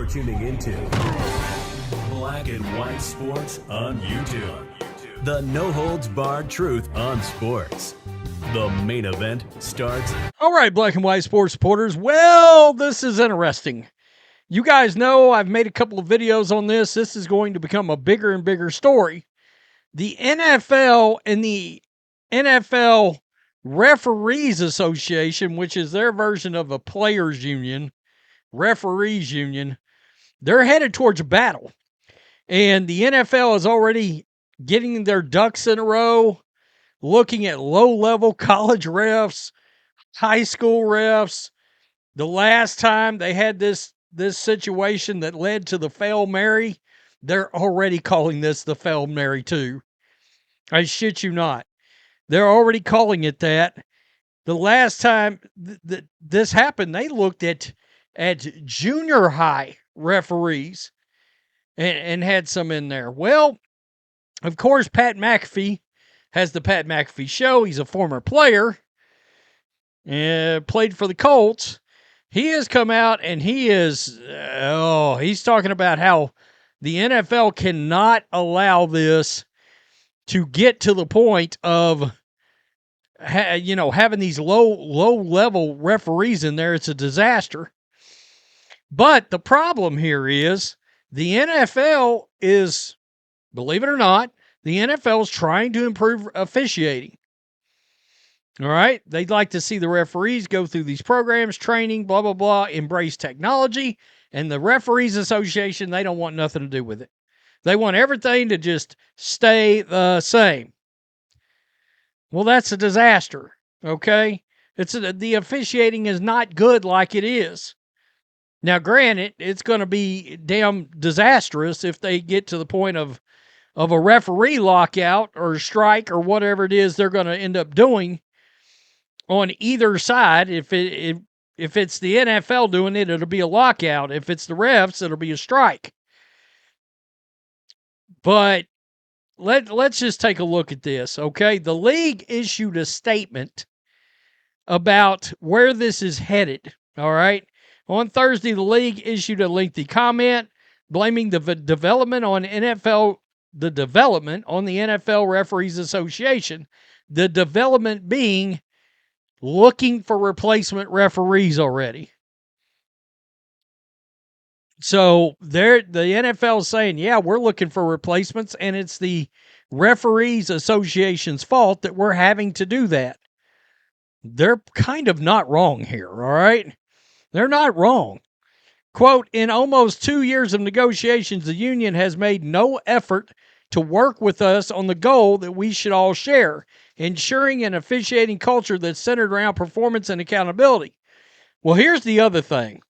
You're tuning into Black and White Sports on YouTube. The no-holds-barred truth on sports. The main event starts. All right, Black and White Sports supporters. Well, this is interesting. You guys know I've made a couple of videos on this. This is going to become a bigger and bigger story. The NFL and the NFL Referees Association, which is their version of a players union, referees union, they're headed towards a battle. And the NFL is already getting their ducks in a row, looking at low-level college refs, high school refs. The last time they had this situation that led to the Fail Mary, they're already calling this the Fail Mary too. I shit you not. They're already calling it that. The last time this happened, they looked at junior high referees and had some in there. Well, of course, Pat McAfee has the Pat McAfee Show. He's a former player, played for the Colts. He has come out and he's talking about how the NFL cannot allow this to get to the point of, having these low-level referees in there. It's a disaster. But the problem here is the NFL is, believe it or not, the NFL is trying to improve officiating. All right? They'd like to see the referees go through these programs, training, blah, blah, blah, embrace technology. And the Referees Association, they don't want nothing to do with it. They want everything to just stay the same. Well, that's a disaster, okay? The officiating is not good like it is. Now, granted, it's going to be damn disastrous if they get to the point of a referee lockout or strike or whatever it is they're going to end up doing on either side. If it's the NFL doing it, it'll be a lockout. If it's the refs, it'll be a strike. But let's just take a look at this, okay? The league issued a statement about where this is headed, all right? On Thursday, the league issued a lengthy comment blaming the development on the NFL Referees Association. The development being looking for replacement referees already. So the NFL is saying, yeah, we're looking for replacements, and it's the Referees Association's fault that we're having to do that. They're kind of not wrong here, all right? They're not wrong. Quote, in almost 2 years of negotiations, the union has made no effort to work with us on the goal that we should all share, ensuring an officiating culture that's centered around performance and accountability. Well, here's the other thing.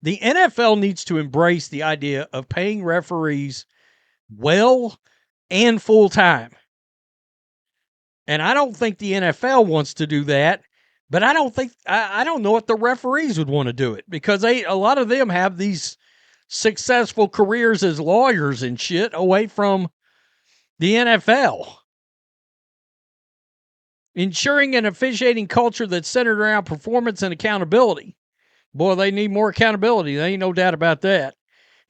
The NFL needs to embrace the idea of paying referees well and full time. And I don't think the NFL wants to do that, but I don't know if the referees would want to do it, because a lot of them have these successful careers as lawyers and shit away from the NFL. Ensuring an officiating culture that's centered around performance and accountability. Boy, they need more accountability. There ain't no doubt about that.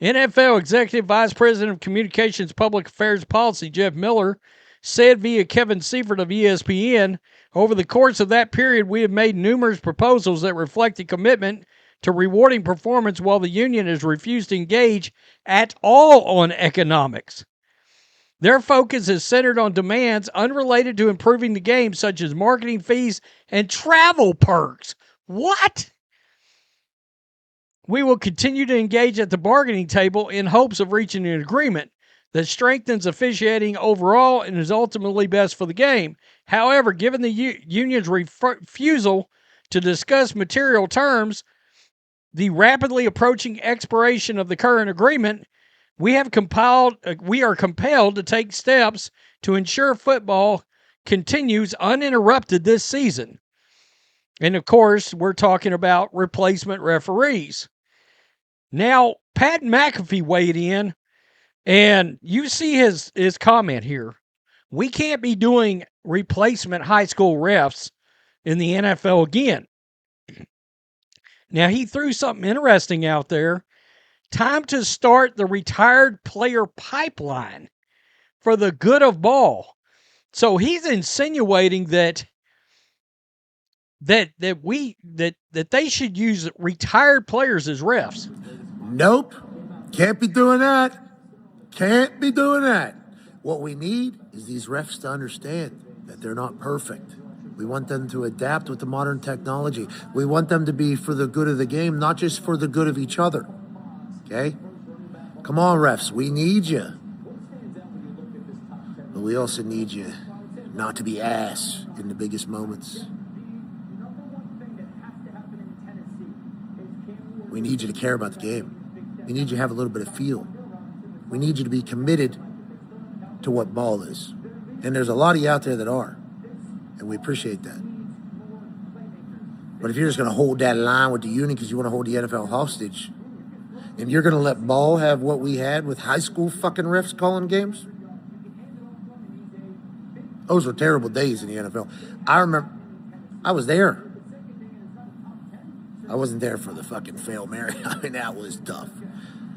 NFL Executive Vice President of Communications Public Affairs Policy, Jeff Miller, said via Kevin Seifert of ESPN, over the course of that period, we have made numerous proposals that reflect a commitment to rewarding performance, while the union has refused to engage at all on economics. Their focus is centered on demands unrelated to improving the game, such as marketing fees and travel perks. What? We will continue to engage at the bargaining table in hopes of reaching an agreement that strengthens officiating overall and is ultimately best for the game. However, given the union's refusal to discuss material terms, the rapidly approaching expiration of the current agreement, we are compelled to take steps to ensure football continues uninterrupted this season. And of course, we're talking about replacement referees. Now, Pat McAfee weighed in, and you see his comment here. We can't be doing replacement high school refs in the NFL again. Now, he threw something interesting out there. Time to start the retired player pipeline for the good of ball. So he's insinuating that they should use retired players as refs. Nope. Can't be doing that. Can't be doing that. What we need is these refs to understand that they're not perfect. We want them to adapt with the modern technology. We want them to be for the good of the game, not just for the good of each other. Okay? Come on, refs. We need you. But we also need you not to be ass in the biggest moments. We need you to care about the game. We need you to have a little bit of feel. We need you to be committed to what ball is. And there's a lot of you out there that are. And we appreciate that. But if you're just going to hold that line with the union because you want to hold the NFL hostage, and you're going to let ball have what we had with high school fucking refs calling games, those were terrible days in the NFL. I remember, I was there. I wasn't there for the fucking fail Mary. I mean, that was tough.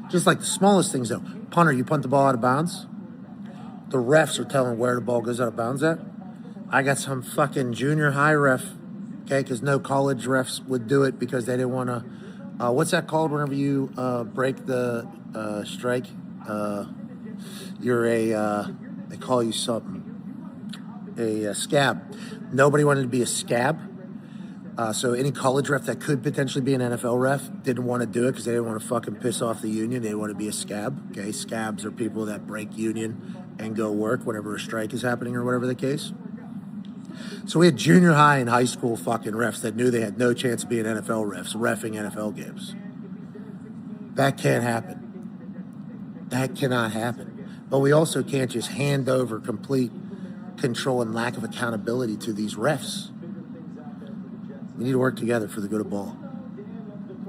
Just like the smallest things, though. Punter, you punt the ball out of bounds. The refs are telling where the ball goes out of bounds at. I got some fucking junior high ref, okay, because no college refs would do it because they didn't want to. What's that called whenever you break the strike? You're they call you something. A scab. Nobody wanted to be a scab. So any college ref that could potentially be an NFL ref didn't want to do it because they didn't want to fucking piss off the union. They didn't want to be a scab. Okay, scabs are people that break union and go work whenever a strike is happening or whatever the case. So we had junior high and high school fucking refs that knew they had no chance of being NFL refs, reffing NFL games. That can't happen. That cannot happen. But we also can't just hand over complete control and lack of accountability to these refs. We need to work together for the good of ball.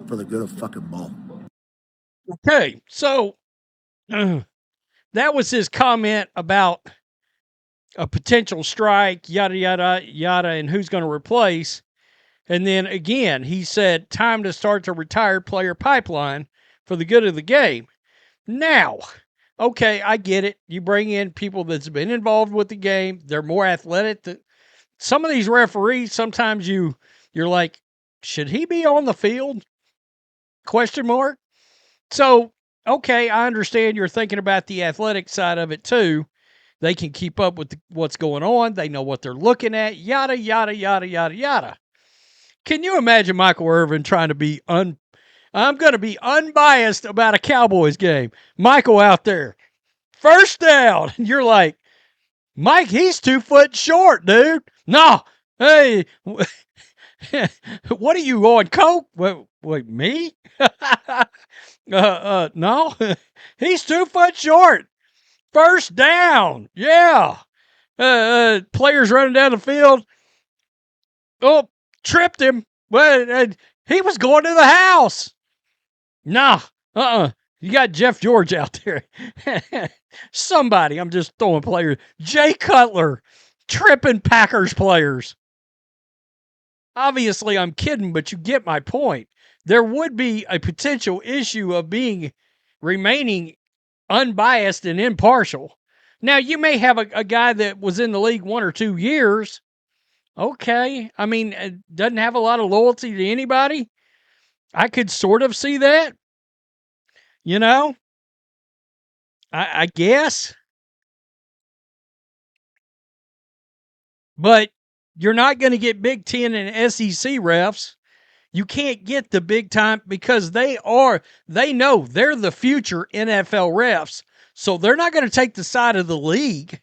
For the good of fucking ball. Okay, so that was his comment about a potential strike, yada, yada, yada, and who's going to replace. And then again, he said, time to start the retired player pipeline for the good of the game. Now, okay, I get it. You bring in people that's been involved with the game. They're more athletic. Some of these referees, sometimes you're like, should he be on the field? Question mark. So, okay, I understand you're thinking about the athletic side of it too. They can keep up with what's going on. They know what they're looking at, yada, yada, yada, yada, yada. Can you imagine Michael Irvin trying to be I'm going to be unbiased about a Cowboys game. Michael out there, first down. And you're like, Mike, he's 2 foot short, dude. No, hey, what are you on, coke? Wait, me? No, he's 2 foot short. First down. Yeah. Players running down the field. Oh, tripped him. Well, he was going to the house. Nah. You got Jeff George out there. Somebody, I'm just throwing players. Jay Cutler tripping Packers players. Obviously, I'm kidding, but you get my point. There would be a potential issue of remaining unbiased and impartial. Now, you may have a guy that was in the league 1 or 2 years. Okay. I mean, doesn't have a lot of loyalty to anybody. I could sort of see that. You know? I guess. But you're not going to get Big Ten and SEC refs. You can't get the big time because they know they're the future NFL refs. So they're not going to take the side of the league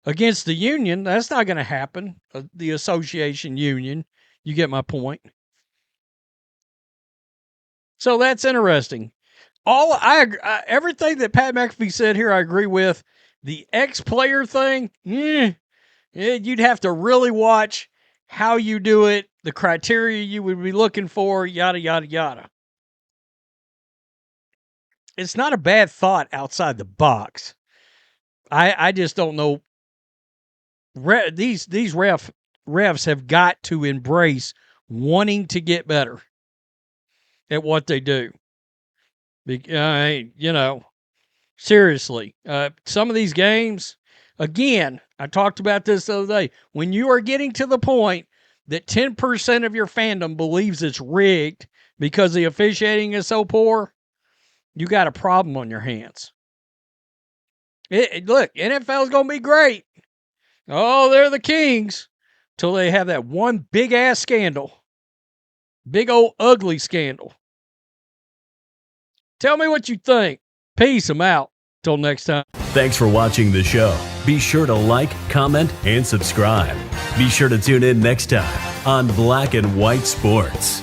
against the union. That's not going to happen. The association union. You get my point. So that's interesting. Everything that Pat McAfee said here, I agree with. The ex-player thing, you'd have to really watch how you do it, the criteria you would be looking for, yada, yada, yada. It's not a bad thought outside the box. I just don't know. These refs have got to embrace wanting to get better. at what they do. Seriously, some of these games, again, I talked about this the other day. When you are getting to the point that 10% of your fandom believes it's rigged because the officiating is so poor, you got a problem on your hands. Look, NFL's going to be great. Oh, they're the kings. Till they have that one big-ass scandal. Big old ugly scandal. Tell me what you think. Peace. I'm out. Till next time. Thanks for watching the show. Be sure to like, comment, and subscribe. Be sure to tune in next time on Black and White Sports.